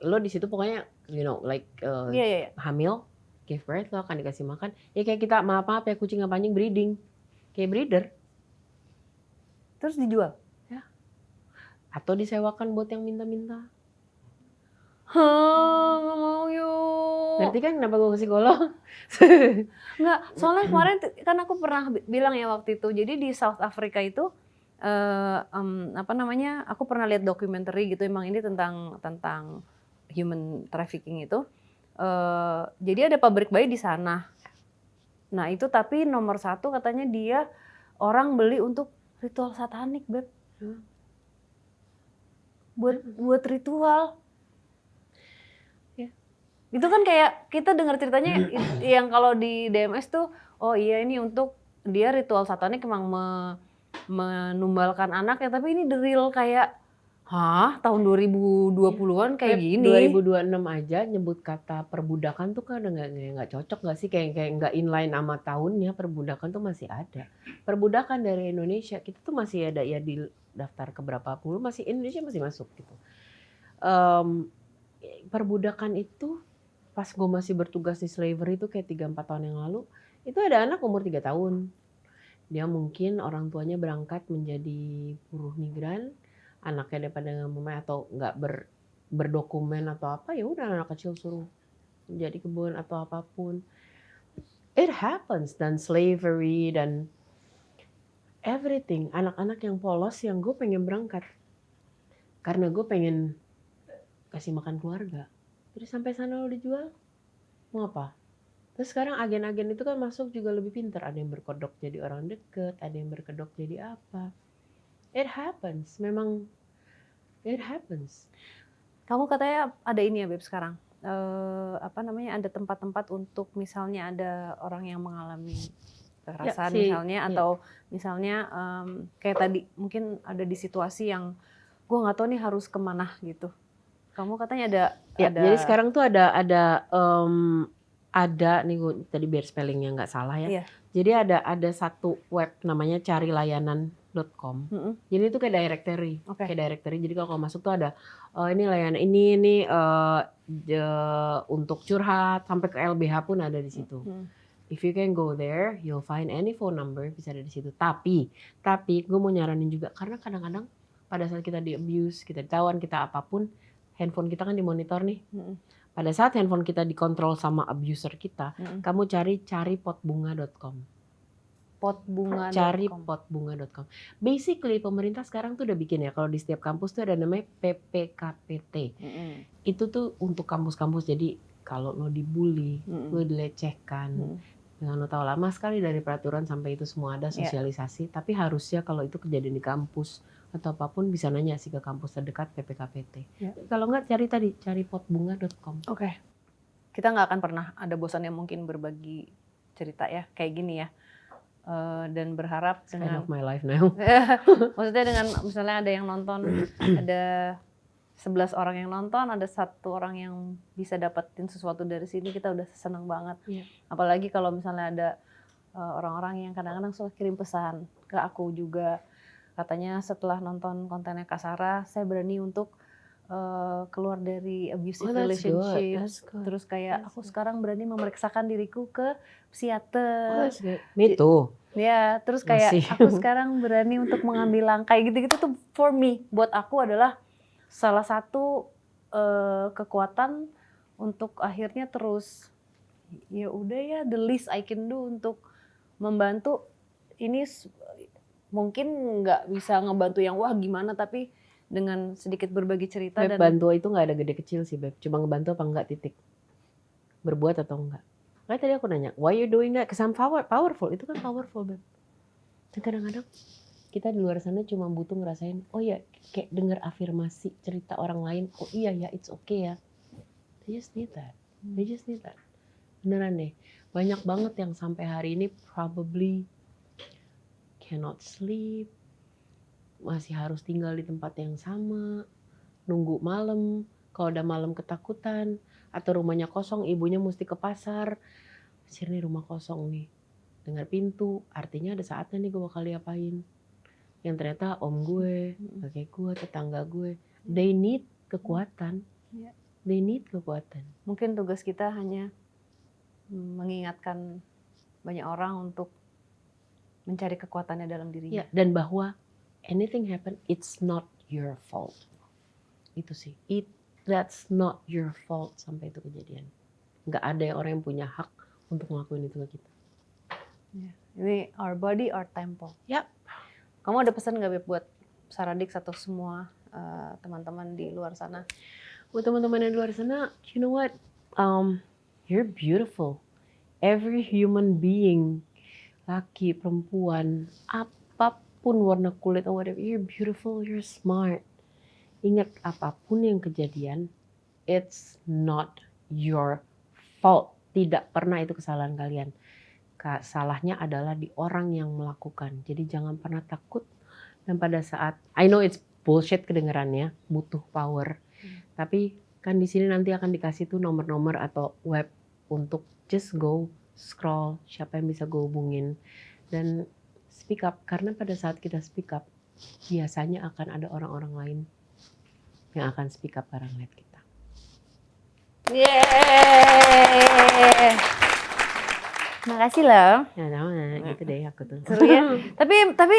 lo di situ pokoknya you know like Iya. hamil, give birth, lo akan dikasih makan. Ya kayak kita maaf ya kucing apa anjing breeding, kayak breeder. Terus dijual? Atau disewakan buat yang minta-minta. Nggak mau yuk. Ngerti kan kenapa gue ke psikolog? Nggak, soalnya kemarin kan aku pernah bilang ya waktu itu. Jadi di South Africa itu apa namanya? Aku pernah lihat dokumenter gitu. Emang ini tentang human trafficking itu. Jadi ada pabrik bayi di sana. Nah itu tapi nomor 1 katanya dia orang beli untuk ritual satanik, Beb. Buat ritual. Itu kan kayak kita dengar ceritanya yang kalau di DMS tuh, oh iya ini untuk dia ritual satanik emang menumbalkan anaknya, tapi ini the real kayak, tahun 2020-an kayak gini. 2026 aja nyebut kata perbudakan tuh kan nggak cocok nggak sih, kayak nggak inline sama tahunnya. Perbudakan tuh masih ada. Perbudakan dari Indonesia kita tuh masih ada ya di daftar keberapa puluh, masih Indonesia masih masuk gitu. Perbudakan itu pas gue masih bertugas di slavery itu kayak 3-4 tahun yang lalu, itu ada anak umur 3 tahun. Dia mungkin orang tuanya berangkat menjadi buruh migran, anaknya daripada nggak atau nggak berdokumen atau apa, ya udah anak kecil suruh menjadi kebun atau apapun. It happens, dan slavery dan everything. Anak-anak yang polos yang gue pengen berangkat karena gue pengen kasih makan keluarga. Terus sampai sana lo dijual, mau apa? Terus sekarang agen-agen itu kan masuk juga lebih pintar. Ada yang berkedok jadi orang deket, ada yang berkedok jadi apa. It happens, memang it happens. Kamu katanya ada ini ya Beb sekarang, apa namanya, ada tempat-tempat untuk misalnya ada orang yang mengalami kekerasan misalnya, atau misalnya kayak tadi mungkin ada di situasi yang gue nggak tahu nih harus kemana gitu. Kamu katanya ada. Jadi sekarang tuh ada nih gue tadi biar spellingnya nggak salah ya. Iya. Jadi ada satu web namanya carilayanan.com. Jadi itu kayak directory. Kayak directory. Jadi kalau masuk tuh ada ini layanan ini untuk curhat sampai ke LBH pun ada di situ. If you can go there, you'll find any phone number, bisa ada di situ. Tapi gue mau nyaranin juga karena kadang-kadang pada saat kita di abuse, kita ditawan, kita apapun, handphone kita kan dimonitor nih. Pada saat handphone kita dikontrol sama abuser kita, kamu cari potbunga.com. Potbunga.com. Cari potbunga.com. Basically pemerintah sekarang tuh udah bikin ya, kalau di setiap kampus tuh ada namanya PPKPT. Itu tuh untuk kampus-kampus. Jadi kalau lo dibully, lo dilecehkan, dengan lo tahu lama sekali dari peraturan sampai itu semua ada sosialisasi. Tapi harusnya kalau itu kejadian di kampus atau apapun bisa nanya sih ke kampus terdekat PPKPT. Kalau nggak cari potbunga.com. Oke. Kita nggak akan pernah ada bosannya mungkin berbagi cerita ya kayak gini ya. Dan berharap dengan kind of my life now. Maksudnya dengan misalnya ada yang nonton, ada 11 orang yang nonton, ada 1 orang yang bisa dapetin sesuatu dari sini, kita udah seneng banget. Iya. Apalagi kalau misalnya ada orang-orang yang kadang-kadang suka kirim pesan ke aku juga. Katanya setelah nonton kontennya Kak Sarah, saya berani untuk keluar dari abusive Oh, that's good. relationship. That's good. Terus kayak That's aku good. sekarang berani memeriksakan diriku ke Oh, psikiater. that's good. Me too. Ya, terus kayak Masih. aku sekarang berani untuk mengambil langkah gitu-gitu tuh for me, buat aku adalah salah satu kekuatan untuk akhirnya terus ya udah ya the least I can do untuk membantu ini mungkin nggak bisa ngebantu yang wah gimana, tapi dengan sedikit berbagi cerita Beb, dan bantu itu nggak ada gede kecil sih, Beb. Cuma ngebantu apa enggak, titik. Berbuat atau enggak. Kayak tadi aku nanya, why you doing that? Cause I'm powerful. Itu kan powerful, Beb. Dan kadang-kadang kita di luar sana cuma butuh ngerasain, oh ya, kayak denger afirmasi cerita orang lain, oh iya ya, it's okay ya. They just need that. They just need that. Beneran deh. Banyak banget yang sampai hari ini probably cannot sleep, masih harus tinggal di tempat yang sama, nunggu malam, kalau udah malam ketakutan, atau rumahnya kosong, ibunya mesti ke pasar. Anjir nih rumah kosong nih, dengar pintu, artinya ada saatnya nih gue bakal diapain. Yang ternyata om gue, kakek gue, tetangga gue, they need kekuatan. Ya. They need kekuatan. mungkin tugas kita hanya mengingatkan banyak orang untuk mencari kekuatannya dalam dirinya. Ya, dan bahwa anything happen, it's not your fault. Itu sih. That's not your fault sampai itu kejadian. Nggak ada orang yang punya hak untuk ngelakuin itu ke kita. Ya. Ini our body, our temple. Yap. Kamu ada pesan nggak Beb buat Saradix atau semua teman-teman di luar sana? Buat teman-teman yang di luar sana, you know what? You're beautiful. Every human being, laki, perempuan, apapun warna kulit or whatever, you're beautiful, you're smart. Ingat, apapun yang kejadian, it's not your fault. Tidak pernah itu kesalahan kalian. Salahnya adalah di orang yang melakukan. Jadi jangan pernah takut. Dan pada saat, I know it's bullshit kedengarannya, butuh power. Tapi kan di sini nanti akan dikasih tuh nomor-nomor atau web untuk just go scroll siapa yang bisa gue hubungin dan speak up, karena pada saat kita speak up biasanya akan ada orang-orang lain yang akan speak up karena ngeliat kita. Yeay. Makasih loh. Ya nama gitu deh aku tuh. Seru ya. tapi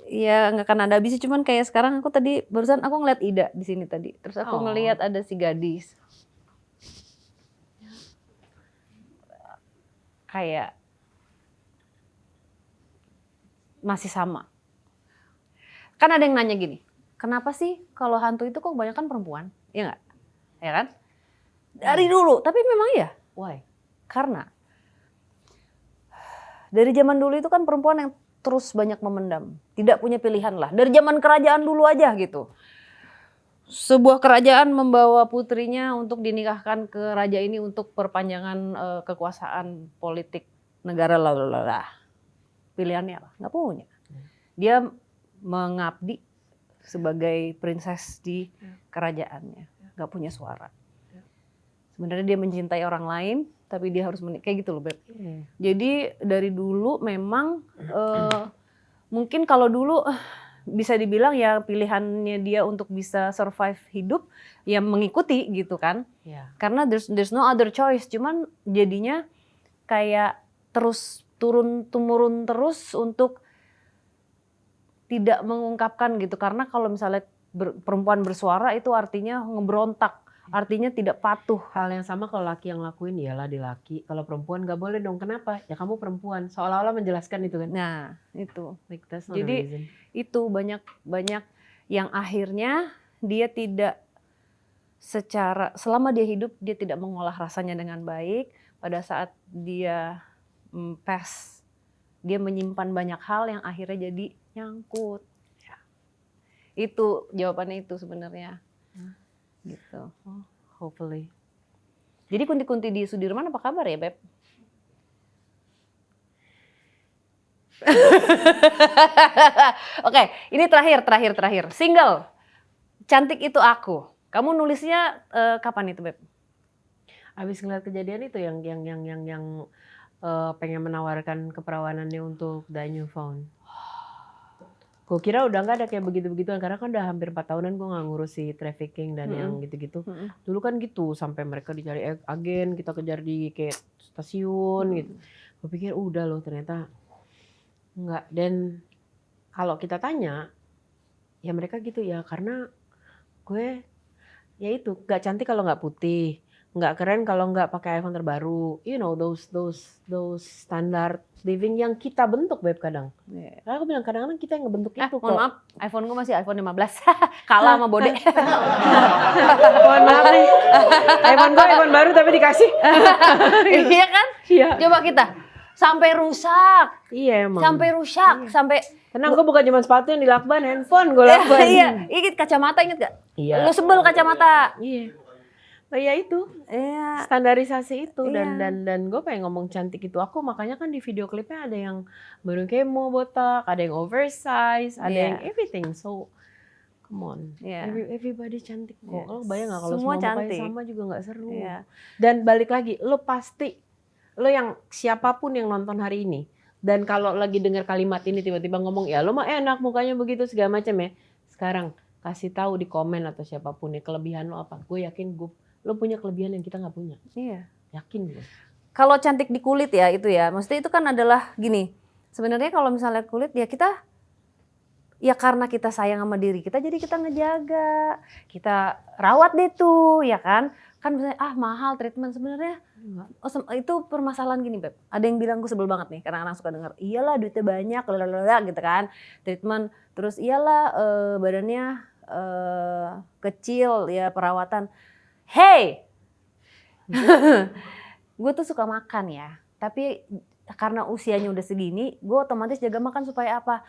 ya nggak akan ada habisnya, cuman kayak sekarang aku tadi barusan aku ngeliat Ida di sini tadi. Terus aku ngeliat ada si gadis. Kayak masih sama. Kan ada yang nanya gini, kenapa sih kalau hantu itu kok kebanyakan perempuan? Iya nggak? Ya kan? Dari dulu, tapi memang iya. Why? Karena dari zaman dulu itu kan perempuan yang terus banyak memendam, tidak punya pilihan lah. Dari zaman kerajaan dulu aja gitu. Sebuah kerajaan membawa putrinya untuk dinikahkan ke raja ini untuk perpanjangan kekuasaan politik negara lalalala. Pilihannya apa? Nggak punya. Dia mengabdi sebagai princess di kerajaannya, nggak punya suara. Sebenarnya dia mencintai orang lain, tapi dia harus menikah, kayak gitu loh Beb. Jadi dari dulu memang mungkin kalau dulu bisa dibilang ya pilihannya dia untuk bisa survive hidup ya mengikuti gitu kan. Karena there's no other choice. Cuman jadinya kayak terus turun-temurun terus untuk tidak mengungkapkan gitu. Karena kalau misalnya perempuan bersuara itu artinya ngeberontak. Artinya tidak patuh. Hal yang sama kalau laki yang lakuin iyalah di laki. Kalau perempuan gak boleh dong. Kenapa? Ya kamu perempuan. Seolah-olah menjelaskan itu kan. Nah itu. Like, that's not a Jadi reason. itu banyak yang akhirnya dia tidak secara selama dia hidup dia tidak mengolah rasanya dengan baik. Pada saat dia pass dia menyimpan banyak hal yang akhirnya jadi nyangkut. Itu jawabannya itu sebenarnya. Gitu. Hopefully. Jadi kunti-kunti di Sudirman apa kabar ya Beb? Oke, ini terakhir. Single. Cantik Itu Aku. Kamu nulisnya kapan itu, Beb? Abis ngeliat kejadian itu yang pengen menawarkan keperawanannya untuk The Newfound. Gue kira udah nggak ada kayak begitu-begituan karena kan udah hampir 4 tahunan gue nggak ngurus si trafficking dan yang gitu-gitu. Dulu kan gitu sampai mereka dicari agen, kita kejar di kayak stasiun gitu. Gue pikir udah loh, ternyata nggak. Dan kalau kita tanya ya mereka gitu ya, karena gue ya itu nggak cantik kalau nggak putih, nggak keren kalau nggak pakai iPhone terbaru, you know, those standard living yang kita bentuk, Beb, kadang. Karena aku bilang kadang-kadang kita yang ngebentuk itu kok. Mohon maaf, iPhone gue masih iPhone 15. Kalah sama Bode. Mohon maaf nih. iPhone gue iPhone baru tapi dikasih. Iya kan? Iya. Coba kita sampai rusak. Iya emang. Sampai rusak, sampai Tenang, gue bukan cuma sepatu yang dilakban, handphone gue lakban. Iya, inget kacamata, inget gak? Iya. Lu sebel kacamata. Iya. Oh ya itu. Iya. Standarisasi itu Iya. dan gue pengen ngomong Cantik Itu Aku, makanya kan di video klipnya ada yang baru kemo botak, ada yang oversize, ada yang everything. So come on, Iya. everybody cantik kok. Iya. Lo bayang nggak kalau Semua semua mukanya cantik. sama juga nggak seru. Iya. Dan balik lagi, lo pasti, lo yang siapapun yang nonton hari ini, dan kalau lagi dengar kalimat ini tiba-tiba ngomong ya lo mah enak mukanya begitu segala macam ya. Sekarang kasih tahu di komen atau siapapun ya kelebihan lo apa. Gue yakin lo punya kelebihan yang kita nggak punya. Iya. Yakin gue. Kalau cantik di kulit ya itu ya, maksudnya itu kan adalah gini. Sebenarnya kalau misalnya kulit ya kita, ya karena kita sayang sama diri kita, jadi kita ngejaga, kita rawat deh tuh, ya kan? Kan misalnya mahal treatment, sebenarnya itu permasalahan gini, Beb. Ada yang bilang gue sebel banget nih, kadang-kadang suka denger, iyalah duitnya banyak, lalala gitu kan, treatment, terus iyalah badannya kecil ya perawatan. Hey, gue tuh suka makan ya, tapi karena usianya udah segini, gue otomatis jaga makan supaya apa?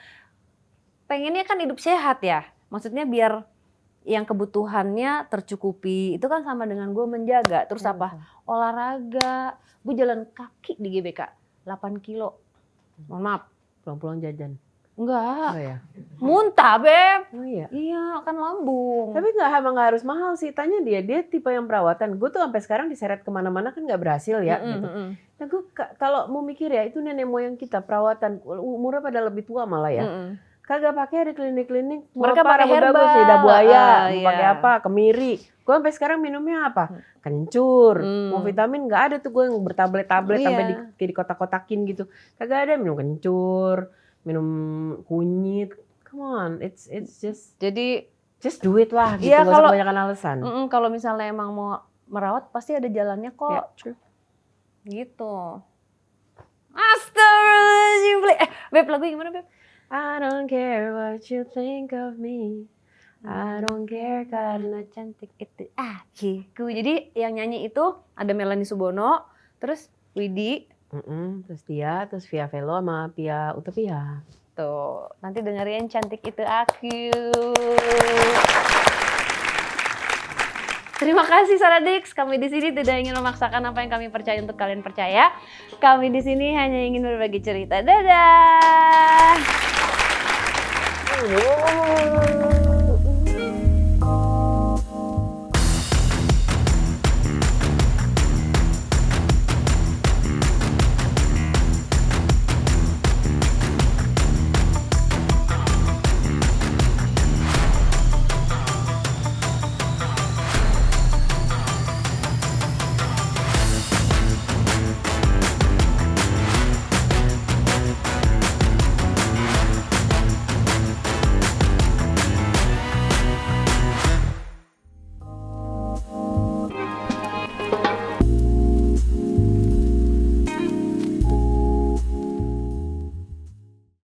Pengennya kan hidup sehat ya, maksudnya biar yang kebutuhannya tercukupi. Itu kan sama dengan gue menjaga. Terus apa? Olahraga, gue jalan kaki di GBK 8 kilo. Mohon maaf, Pulang-pulang jajan. enggak, Oh ya. muntah, Beb. Oh iya. Iya, kan lambung. Tapi nggak harus mahal sih. Tanya dia tipe yang perawatan. Gue tuh sampai sekarang diseret kemana-mana kan nggak berhasil ya. Gitu. Nah gue kalau mau mikir ya itu nenek moyang kita perawatan umurnya pada lebih tua malah ya. Kagak pakai ada klinik-klinik. Mereka pakai herbal. Bagus, lidah buaya, Iya. pakai apa? Kemiri. Gue sampai sekarang minumnya apa? Kencur. Mau vitamin nggak ada tuh gue yang bertablet-tablet sampai di kotak-kotakin gitu. Kagak ada, minum kencur, minum kunyit. Come on, it's just do it lah gitu. Iya, Gak usah kebanyakan alasan. Kalau misalnya emang mau merawat pasti ada jalannya kok. Ya, true. Gitu. Astagfirullahaladzim. Beb, lagu gimana, Beb? I don't care what you think of me. I don't care karena Cantik Itu Aku. Jadi yang nyanyi itu ada Melanie Subono, terus Widi. terus dia, terus Via Velo sama Pia Utopia. Tuh, nanti dengerin Cantik Itu Aku. Terima kasih Saradix. Kami di sini tidak ingin memaksakan apa yang kami percaya untuk kalian percaya. Kami di sini hanya ingin berbagi cerita. Dadah.